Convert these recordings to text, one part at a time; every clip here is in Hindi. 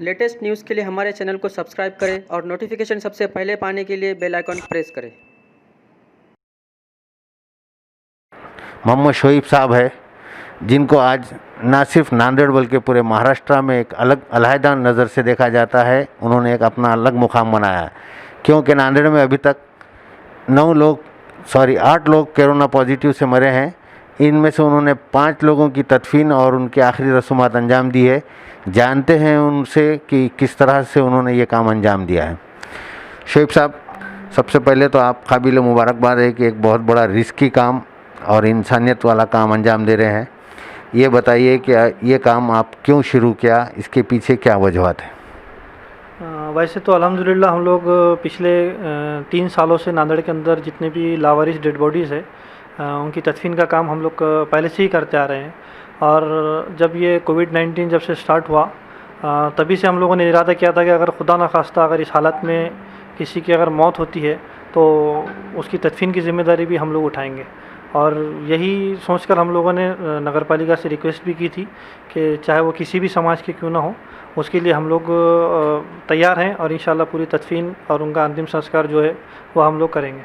लेटेस्ट न्यूज़ के लिए हमारे चैनल को सब्सक्राइब करें और नोटिफिकेशन सबसे पहले पाने के लिए बेल आइकन प्रेस करें। मोहम्मद शोएब साहब है, जिनको आज ना सिर्फ नांदेड़ बल्कि पूरे महाराष्ट्र में एक अलग अलहदा नज़र से देखा जाता है। उन्होंने एक अपना अलग मुकाम बनाया है, क्योंकि नांदेड़ में अभी तक 8 लोग कोरोना पॉजिटिव से मरे हैं। इनमें से उन्होंने 5 लोगों की तदफीन और उनकी आखिरी रसूमात अंजाम दी है। जानते हैं उनसे कि किस तरह से उन्होंने ये काम अंजाम दिया है। शोएब साहब, सबसे पहले तो आप काबिल मुबारकबाद है कि एक बहुत बड़ा रिस्की काम और इंसानियत वाला काम अंजाम दे रहे हैं। ये बताइए कि ये काम आप क्यों शुरू किया, इसके पीछे क्या वजूहत है? वैसे तो अल्हम्दुलिल्लाह हम लोग पिछले 3 सालों से नांदेड़ के अंदर जितने भी लावारिस डेड बॉडीज़ है उनकी तदफीन का काम हम लोग पहले से ही करते आ रहे हैं। और जब ये कोविड-19 जब से स्टार्ट हुआ तभी से हम लोगों ने इरादा किया था कि अगर खुदा न खास्ता अगर इस हालत में किसी की अगर मौत होती है तो उसकी तदफीन की ज़िम्मेदारी भी हम लोग उठाएंगे। और यही सोचकर हम लोगों ने नगर पालिका से रिक्वेस्ट भी की थी कि चाहे वो किसी भी समाज के क्यों ना हो, उसके लिए हम लोग तैयार हैं और इंशाल्लाह पूरी तदफीन और उनका अंतिम संस्कार जो है वो हम लोग करेंगे।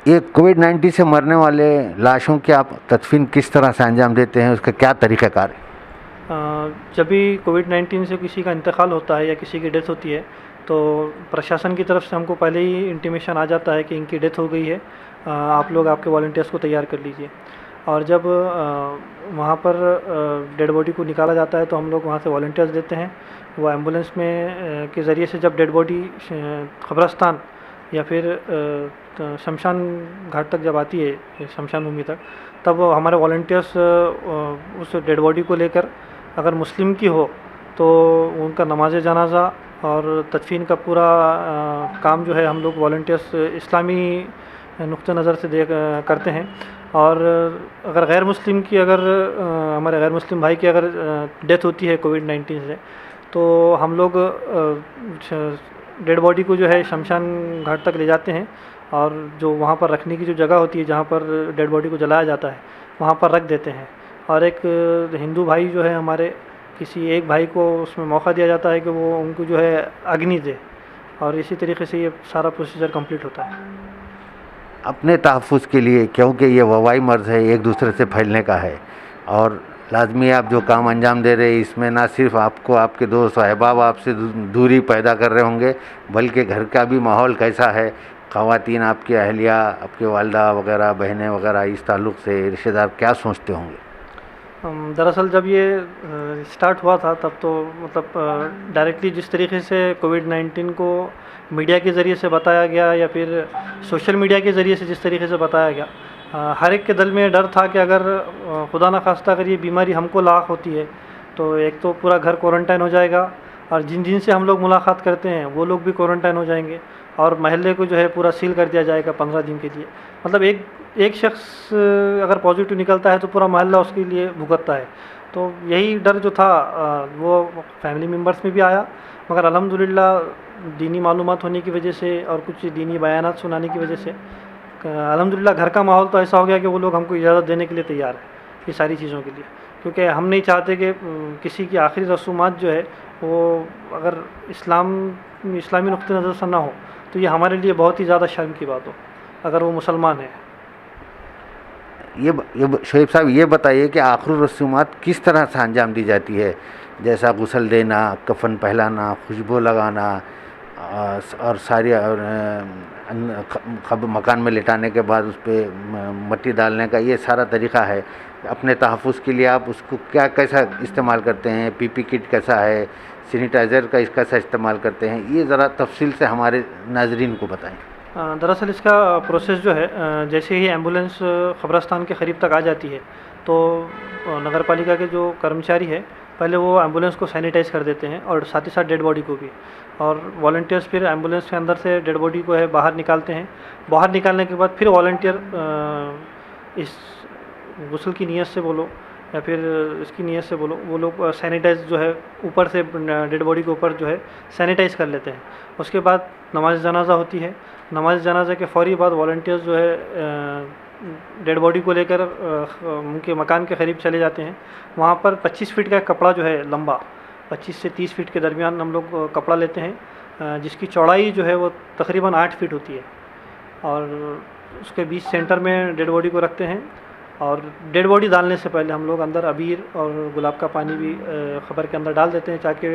ये कोविड-19 से मरने वाले लाशों की आप तदफीन किस तरह से अंजाम देते हैं, उसका क्या तरीक़ाकार है? जब भी कोविड-19 से किसी का इंतकाल होता है या किसी की डेथ होती है तो प्रशासन की तरफ से हमको पहले ही इंटीमेशन आ जाता है कि इनकी डेथ हो गई है, आप लोग आपके वॉलंटियर्स को तैयार कर लीजिए। और जब वहाँ पर डेड बॉडी को निकाला जाता है तो हम लोग वहाँ से वॉलंटियर्स देते हैं। वो एम्बुलेंस में के ज़रिए से जब डेड बॉडी कब्रस्तान या फिर शमशान घाट तक जब आती है, शमशान भूमि तक, तब हमारे वॉलंटियर्स उस डेड बॉडी को लेकर अगर मुस्लिम की हो तो उनका नमाज जनाजा और तदफीन का पूरा काम जो है हम लोग वॉलंटियर्स इस्लामी नुक्ते नज़र से करते हैं। और अगर गैर मुस्लिम की हमारे गैर मुस्लिम भाई की अगर डेथ होती है कोविड-19 से तो हम लोग डेड बॉडी को जो है शमशान घाट तक ले जाते हैं और जो वहाँ पर रखने की जो जगह होती है जहाँ पर डेड बॉडी को जलाया जाता है वहाँ पर रख देते हैं। और एक हिंदू भाई जो है हमारे, किसी एक भाई को उसमें मौका दिया जाता है कि वो उनको जो है अग्नि दे, और इसी तरीके से ये सारा प्रोसीजर कंप्लीट होता है। अपने तहफ़्फ़ुज़ के लिए, क्योंकि ये वबाई मर्ज़ है, एक दूसरे से फैलने का है और लाजमी आप जो काम अंजाम दे रहे हैं इसमें ना सिर्फ आपको आपके दोस्त अहबाब आपसे दूरी पैदा कर रहे होंगे, बल्कि घर का भी माहौल कैसा है, ख़वातीन आपकी अहलिया, आपके वालदा वगैरह, बहनें वगैरह, इस ताल्लुक़ से रिश्तेदार क्या सोचते होंगे? दरअसल जब ये स्टार्ट हुआ था तब तो मतलब डायरेक्टली जिस तरीके से कोविड-19 को मीडिया के ज़रिए से बताया गया या फिर सोशल मीडिया के ज़रिए से जिस तरीके से बताया गया, हर एक के दिल में डर था कि अगर खुदा न खास्ता अगर ये बीमारी हमको लाक होती है तो एक तो पूरा घर क्वारंटाइन हो जाएगा और जिन जिन से हम लोग मुलाकात करते हैं वो लोग भी क्वारंटाइन हो जाएंगे और महल्ले को जो है पूरा सील कर दिया जाएगा 15 दिन के लिए। मतलब एक शख्स अगर पॉजिटिव निकलता है तो पूरा मोहल्ला उसके लिए भुगतता है। तो यही डर जो था वो फैमिली मेम्बर्स में भी आया, मगर अल्हम्दुलिल्लाह दीनी मालूमात होने की वजह से और कुछ दीनी बयानात सुनाने की वजह से अल्हम्दुलिल्लाह घर का माहौल तो ऐसा हो गया कि वो लोग हमको इजाज़त देने के लिए तैयार है ये सारी चीज़ों के लिए, क्योंकि हम नहीं चाहते कि किसी की आखिरी रसूमात जो है वो अगर इस्लामी नुक्ते नज़र से ना हो तो ये हमारे लिए बहुत ही ज़्यादा शर्म की बात हो अगर वो मुसलमान है। ये शोएब साहब, ये बताइए कि आखिरी रसूमात किस तरह से अंजाम दी जाती है, जैसा गुस्ल देना, कफन पहलाना, खुशबू लगाना और सारी मकान में लिटाने के बाद उस पर मट्टी डालने का, ये सारा तरीक़ा है। अपने तहफ़्फ़ुज़ के लिए आप उसको कैसा इस्तेमाल करते हैं, पीपी किट कैसा है, सैनिटाइज़र का कैसा इस्तेमाल करते हैं, ये ज़रा तफसील से हमारे नाज़रीन को बताएं। दरअसल इसका प्रोसेस जो है, जैसे ही एम्बुलेंस कब्रस्तान के करीब तक आ जाती है तो नगर पालिका के जो कर्मचारी है पहले वो एम्बुलेंस को सैनिटाइज़ कर देते हैं और साथ ही साथ डेड बॉडी को भी, और वॉलंटियर्स फिर एम्बुलेंस के अंदर से डेड बॉडी को है बाहर निकालते हैं। बाहर निकालने के बाद फिर वॉलंटियर इस गुस्ल की नीयत से बोलो या फिर इसकी नीयत से बोलो, वो लोग सैनिटाइज़ जो है ऊपर से डेड बॉडी के ऊपर जो है सैनिटाइज़ कर लेते हैं। उसके बाद नमाज जनाजा होती है। नमाज जनाजा के फ़ौरी बाद वॉलंटियर्स जो है डेड बॉडी को लेकर उनके मकान के करीब चले जाते हैं। वहाँ पर 25 फीट का कपड़ा जो है लंबा 25 से 30 फीट के दरमियान हम लोग कपड़ा लेते हैं, जिसकी चौड़ाई जो है वो तकरीबन 8 फीट होती है, और उसके बीच सेंटर में डेड बॉडी को रखते हैं। और डेड बॉडी डालने से पहले हम लोग अंदर अबीर और गुलाब का पानी भी ख़बर के अंदर डाल देते हैं, ताकि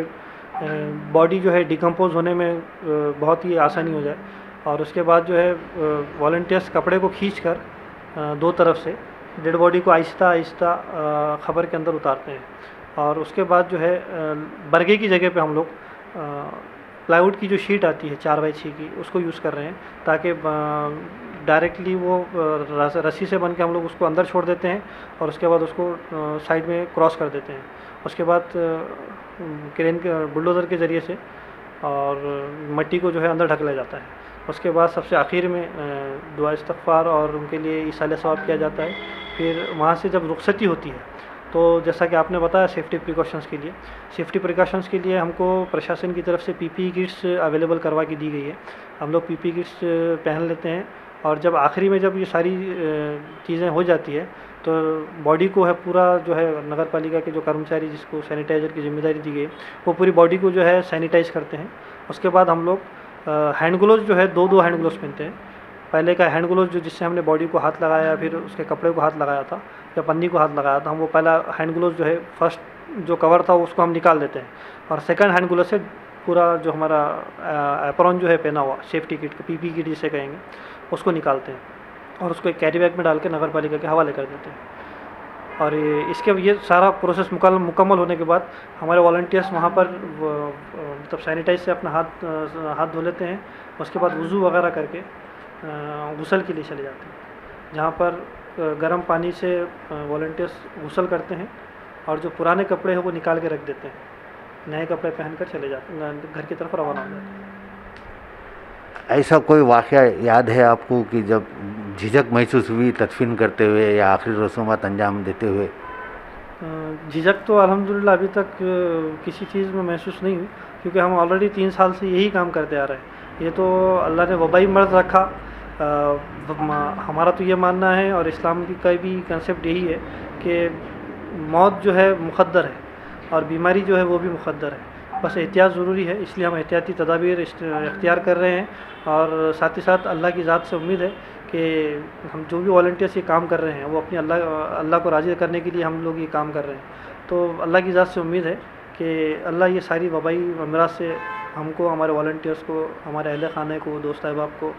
बॉडी जो है डिकम्पोज होने में बहुत ही आसानी हो जाए। और उसके बाद जो है वॉलंटियर्स कपड़े को खींच कर दो तरफ से डेड बॉडी को आहिस्ता आहिस्ता ख़बर के अंदर उतारते हैं। और उसके बाद जो है बरगे की जगह पे हम लोग प्लाईवुड की जो शीट आती है 4x6 की, उसको यूज़ कर रहे हैं, ताकि डायरेक्टली वो रस्सी से बन के हम लोग उसको अंदर छोड़ देते हैं और उसके बाद उसको साइड में क्रॉस कर देते हैं। उसके बाद क्रेन के बुलडोज़र के ज़रिए से और मिट्टी को जो है अंदर ढक लिया जाता है। उसके बाद सबसे आखिर में दुआ इस्तग़फ़ार और उनके लिए इसाले सवाब किया जाता है। फिर वहाँ से जब रुखसती होती है, तो जैसा कि आपने बताया सेफ्टी प्रिकॉशंस के लिए हमको प्रशासन की तरफ से पीपीई किट्स अवेलेबल करवा के दी गई है। हम लोग पीपीई किट्स पहन लेते हैं, और जब आखिरी में जब ये सारी चीज़ें हो जाती है, तो बॉडी को है पूरा जो है नगर पालिका के जो कर्मचारी जिसको सैनिटाइज़र की जिम्मेदारी दी गई है, वो पूरी बॉडी को जो है सैनिटाइज़ करते हैं। उसके बाद हम लोग हैंड ग्लोव्स जो है दो हैंड ग्लोव्स पहनते हैं। पहले का हैंड ग्लोव्स जो जिससे हमने बॉडी को हाथ लगाया, फिर उसके कपड़े को हाथ लगाया था या पन्नी को हाथ लगाया था, हम वो पहला हैंड ग्लोव्स जो है फर्स्ट जो कवर था उसको हम निकाल देते हैं, और सेकंड हैंड ग्लोव से पूरा जो हमारा एप्रॉन जो है पहना हुआ सेफ्टी किट पीपी किट जिसे कहेंगे, उसको निकालते हैं और उसको एक कैरी बैग में डाल के नगर पालिका के हवाले कर देते हैं। और ये सारा प्रोसेस मुकम्मल होने के बाद हमारे वॉलंटियर्स वहाँ पर मतलब सैनिटाइज से अपना हाथ धो लेते हैं। उसके बाद वज़ू वगैरह करके गुसल के लिए चले जाते हैं, जहाँ पर गर्म पानी से वॉलंटियर्स गुसल करते हैं, और जो पुराने कपड़े हैं वो निकाल के रख देते हैं, नए कपड़े पहनकर चले जाते हैं, घर की तरफ रवाना हो जाते हैं। ऐसा कोई वाक़या याद है आपको कि जब झिझक महसूस हुई तदफीन करते हुए या आखिरी रसूमात अंजाम देते हुए? झिझक तो अल्हम्दुलिल्लाह अभी तक किसी चीज़ में महसूस नहीं हुई, क्योंकि हम ऑलरेडी 3 साल से यही काम करते आ रहे हैं। ये तो अल्लाह ने वबाई मर्ज़ रखा। हमारा तो ये मानना है, और इस्लाम का भी कंसेप्ट यही है कि मौत जो है मुक़द्दर है और बीमारी जो है वो भी मुक़द्दर है, बस एहतियात ज़रूरी है। इसलिए हम एहतियाती तदाबीर इख्तियार कर रहे हैं, और साथ ही साथ अल्लाह की ज़ात से उम्मीद है कि हम जो भी वॉलंटियर्स ये काम कर रहे हैं वो अपनी अल्लाह को राज़ी करने के लिए हम लोग ये काम कर रहे हैं। तो अल्लाह की ज़ात से उम्मीद है कि अल्लाह ये सारी वबाई अमराज से हमको, हमारे वॉलंटियर्स को, हमारे अहले खाने को, दोस्त अहबाब को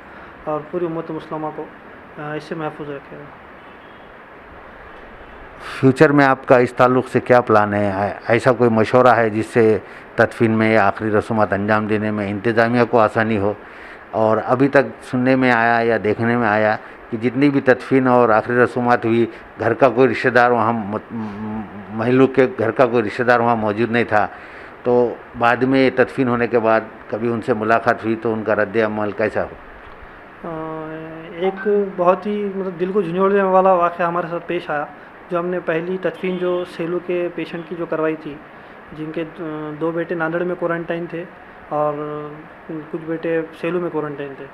और पूरी उम्मत मुस्लिमा को इससे महफूज रखेगा। फ्यूचर में आपका इस ताल्लुक़ से क्या प्लान है? ऐसा कोई मशवरा है जिससे तदफीन में या आखिरी रसूमात अंजाम देने में इंतज़ामिया को आसानी हो? और अभी तक सुनने में आया या देखने में आया कि जितनी भी तदफीन और आखिरी रसूमात हुई, घर का कोई रिश्तेदार वहाँ, महलूक के घर का कोई रिश्तेदार वहाँ मौजूद नहीं था, तो बाद में तदफीन होने के बाद कभी उनसे मुलाकात हुई तो उनका रद्द अमल कैसा हो? एक बहुत ही मतलब दिल को झंझोड़ने वाला वाक़या हमारे साथ पेश आया। जो हमने पहली तदफीन जो सेलू के पेशेंट की जो करवाई थी, जिनके 2 बेटे नांदेड़ में क्वारंटाइन थे और कुछ बेटे सेलू में क्वारंटाइन थे।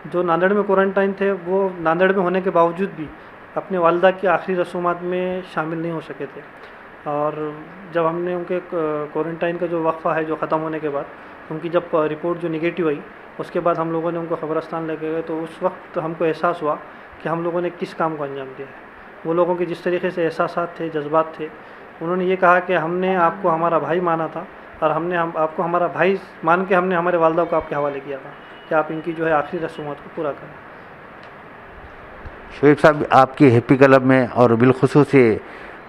जो नांदेड़ में क्वारंटाइन थे वो नांदेड़ में होने के बावजूद भी अपने वालिदा की आखिरी रसूमात में शामिल नहीं हो सके थे। और जब हमने उनके क्वारंटाइन का जो वक्फ़ा है जो ख़त्म होने के बाद उनकी जब रिपोर्ट जो निगेटिव आई, उसके बाद हम लोगों ने उनको ख़बरस्तान लेके गए, तो उस वक्त हमको एहसास हुआ कि हम लोगों ने किस काम को अंजाम दिया है। वो लोगों के जिस तरीके से एहसासात थे, जज्बात थे, उन्होंने ये कहा कि हमने आपको हमारा भाई माना था, और हमने आपको हमारा भाई मान के हमने हमारे वालिदा को आपके हवाले किया था कि आप इनकी जो है आखिरी रसूमात को पूरा करें। शोएब साहब, आपकी हैप्पी क्लब में और बिलखुसूस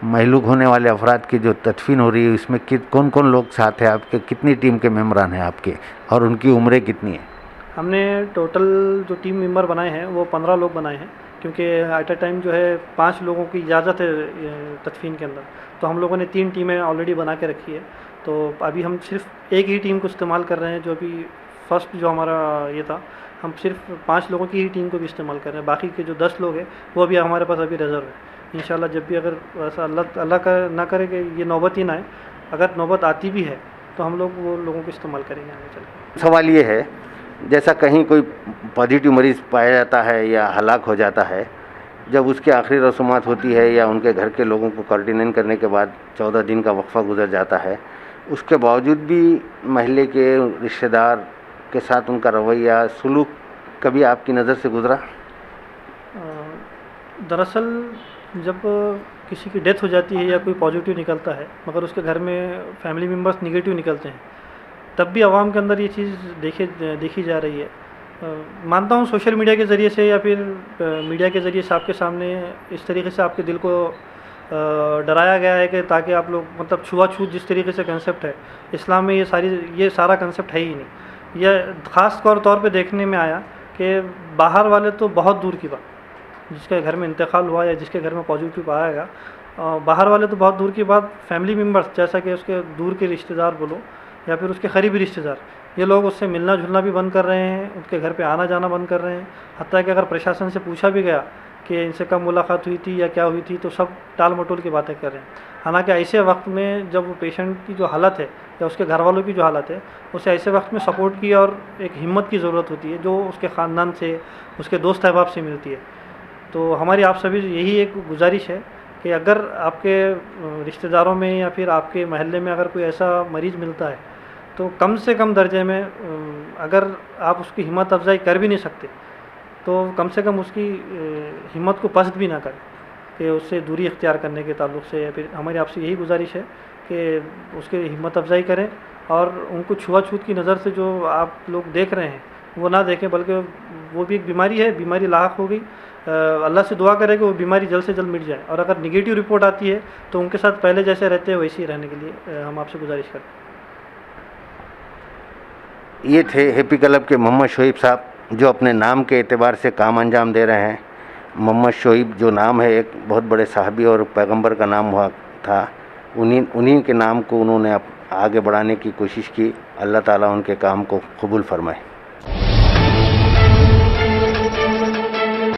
महलूक होने वाले अफराद की जो तदफीन हो रही है, उसमें कौन कौन लोग साथ हैं आपके? कितनी टीम के मेम्बरान हैं आपके, और उनकी उम्रें कितनी है? हमने टोटल जो टीम मेंबर बनाए हैं वो 15 लोग बनाए हैं, क्योंकि एट अ टाइम जो है 5 लोगों की इजाज़त है तदफीन के अंदर। तो हम लोगों ने 3 टीमें ऑलरेडी बना के रखी है। तो अभी हम सिर्फ एक ही टीम को इस्तेमाल कर रहे हैं। जो अभी फर्स्ट जो हमारा ये था, हम सिर्फ 5 लोगों की ही टीम को भी इस्तेमाल कर रहे हैं। बाकी के जो 10 लोग हैं वो अभी हमारे पास अभी रिजर्व है। इंशाल्लाह जब भी अगर ऐसा अल्लाह का ना करे कि ये नौबत ही ना आए, अगर नौबत आती भी है तो हम लोग वो लोगों को इस्तेमाल करेंगे आगे चल के। सवाल ये है, जैसा कहीं कोई पॉजिटिव मरीज़ पाया जाता है या हलाक हो जाता है, जब उसकी आखिरी रसूमात होती है या उनके घर के लोगों को क्वारंटाइन करने के बाद 14 दिन का वक्फा गुजर जाता है, उसके बावजूद भी महल्ले के रिश्तेदार के साथ उनका रवैया सलूक कभी आपकी नज़र से गुजरा? दरअसल जब किसी की डेथ हो जाती है या कोई पॉजिटिव निकलता है मगर उसके घर में फैमिली मेम्बर्स निगेटिव निकलते हैं, तब भी आवाम के अंदर ये चीज़ देखी जा रही है। मानता हूँ सोशल मीडिया के ज़रिए से या फिर मीडिया के ज़रिए से आपके सामने इस तरीके से आपके दिल को डराया गया है कि ताकि आप लोग मतलब छुआछूत जिस तरीके से कंसेप्ट है इस्लाम में ये सारा कंसेप्ट है ही नहीं। यह ख़ास तौर पे देखने में आया कि बाहर वाले तो बहुत दूर की बात, जिसके घर में इंतकाल हुआ या जिसके घर में पॉजिटिव आएगा, बाहर वाले तो बहुत दूर की बात, फैमिली मेम्बर्स जैसा कि उसके दूर के रिश्तेदार बोलो या फिर उसके करीबी रिश्तेदार, ये लोग उससे मिलना जुलना भी बंद कर रहे हैं, उनके घर पे आना जाना बंद कर रहे हैं। हत्ता कि अगर प्रशासन से पूछा भी गया कि इनसे कब मुलाकात हुई थी या क्या हुई थी तो सब टाल मटोल की बातें कर रहे हैं। हालांकि ऐसे वक्त में जब वो पेशेंट की जो हालत है या उसके घर वालों की जो हालत है उसे ऐसे वक्त में सपोर्ट की और एक हिम्मत की ज़रूरत होती है जो उसके ख़ानदान से, उसके दोस्त अहबाब से मिलती है। तो हमारी आप सभी यही एक गुजारिश है कि अगर आपके रिश्तेदारों में या फिर आपके महल्ले में अगर कोई ऐसा मरीज़ मिलता है तो कम से कम दर्जे में अगर आप उसकी हिम्मत अफजाई कर भी नहीं सकते तो कम से कम उसकी हिम्मत को पस्त भी ना करें कि उससे दूरी इख्तियार करने के ताल्लुक़ से। या फिर हमारी आपसे यही गुजारिश है कि उसकी हिम्मत अफजाई करें और उनको छुआछूत की नज़र से जो आप लोग देख रहे हैं वो ना देखें, बल्कि वो भी एक बीमारी है, बीमारी लाहक हो गई। अल्लाह से दुआ करें कि वो बीमारी जल्द से जल्द मिट जाए और अगर निगेटिव रिपोर्ट आती है तो उनके साथ पहले जैसे रहते हैं वैसे ही रहने के लिए हम आपसे गुजारिश करते हैं। ये थे हैप्पी क्लब के मोहम्मद शोएब साहब जो अपने नाम के एतबार से काम अंजाम दे रहे हैं। मोहम्मद शोएब जो नाम है एक बहुत बड़े साहबी और पैगंबर का नाम हुआ था, उन्हीं के नाम को उन्होंने आगे बढ़ाने की कोशिश की। अल्लाह ताला उनके काम को कबूल फरमाए।